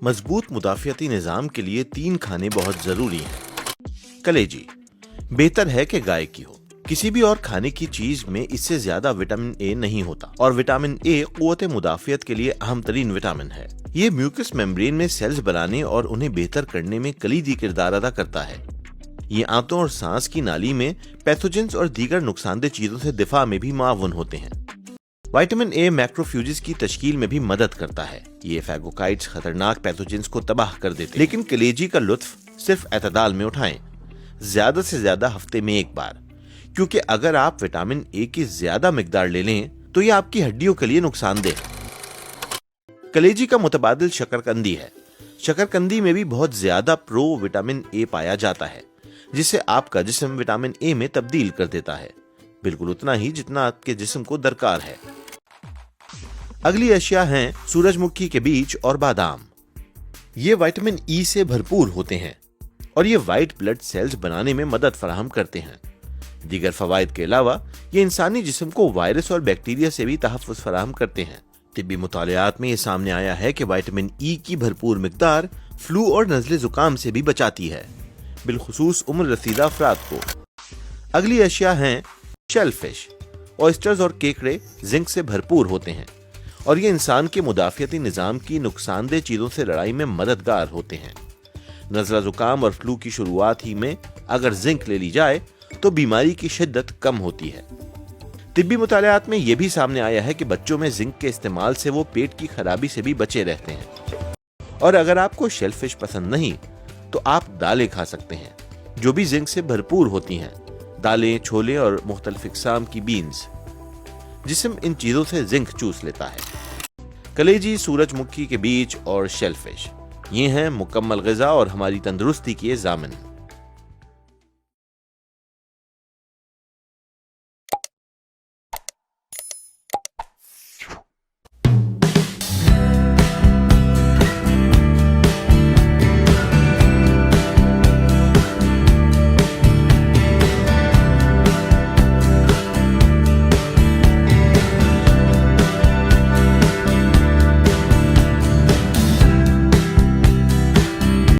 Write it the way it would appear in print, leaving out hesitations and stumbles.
मजबूत मुदाफियती निजाम के लिए 3 खाने बहुत जरूरी हैं। कलेजी बेहतर है कि गाय की हो। किसी भी और खाने की चीज में इससे ज्यादा विटामिन ए नहीं होता और विटामिन ए कुव्वत मुदाफियत के लिए अहम तरीन विटामिन है। ये म्यूकस मेम्ब्रेन में सेल्स बनाने और उन्हें बेहतर करने में कलीदी किरदार अदा करता है। ये आंतों और सांस की नाली में पैथोजेंस और दीगर नुकसानदेह चीजों से दिफा में भी मुआवन होते हैं। विटामिन ए मैक्रोफ्यूजिस की तश्कील में भी मदद करता है। ये फैगोकाइट्स खतरनाक पैथोजेंस को तबाह कर देते हैं। लेकिन कलेजी का लुत्फ सिर्फ एतदाल में उठाएं, ज्यादा से ज्यादा हफ्ते में 1 बार, क्योंकि अगर आप विटामिन ए की ज्यादा मिकदार ले लें तो ये आपकी हड्डियों के लिए नुकसानदेह है। कलेजी का मुतबादिल शकरकंदी है। शकरकंदी में भी बहुत ज्यादा प्रो विटामिन ए पाया जाता है, जिसे आपका जिस्म विटामिन ए में तब्दील कर देता है, बिल्कुल उतना ही जितना आपके जिस्म को दरकार है। अगली अशिया हैं सूरजमुखी के बीज और बादाम। ये विटामिन ई से भरपूर होते हैं और ये व्हाइट ब्लड सेल्स बनाने में मदद फराहम करते हैं। दीगर फवाइद के अलावा ये इंसानी जिस्म को वायरस और बैक्टीरिया से भी तहफ़्फ़ुज़ फराहम करते हैं। तिब्बी मुतालियात में ये सामने आया है कि विटामिन ई की भरपूर मिकदार फ्लू और नज़ले जुकाम से भी बचाती है, बिलखुसूस उम्र रसीदा अफराद को। अगली अशिया हैं शेलफिश। ऑयस्टर्स और केकड़े जिंक से भरपूर होते हैं और ये इंसान के मुदाफियती निज़ाम की नुकसानदेह चीज़ों से लड़ाई में मददगार होते हैं। नज़ला जुकाम और फ्लू की शुरुआत ही में अगर जिंक ले ली जाए तो बीमारी की शिद्दत कम होती है। तिब्बी मुतालियात में यह भी सामने आया है कि बच्चों में जिंक के इस्तेमाल से वो पेट की खराबी से भी बचे रहते हैं। और अगर आपको शेलफिश पसंद नहीं तो आप दालें खा सकते हैं, जो भी जिंक से भरपूर होती हैं। दालें, छोले और मुख्तलिफ इक़साम की बीन्स। जिस्म इन चीजों से जिंक चूस लेता है। कलेजी, सूरजमुखी के बीज और शेलफिश, ये हैं मुकम्मल ग़िज़ा और हमारी तंदुरुस्ती के ज़ामिन।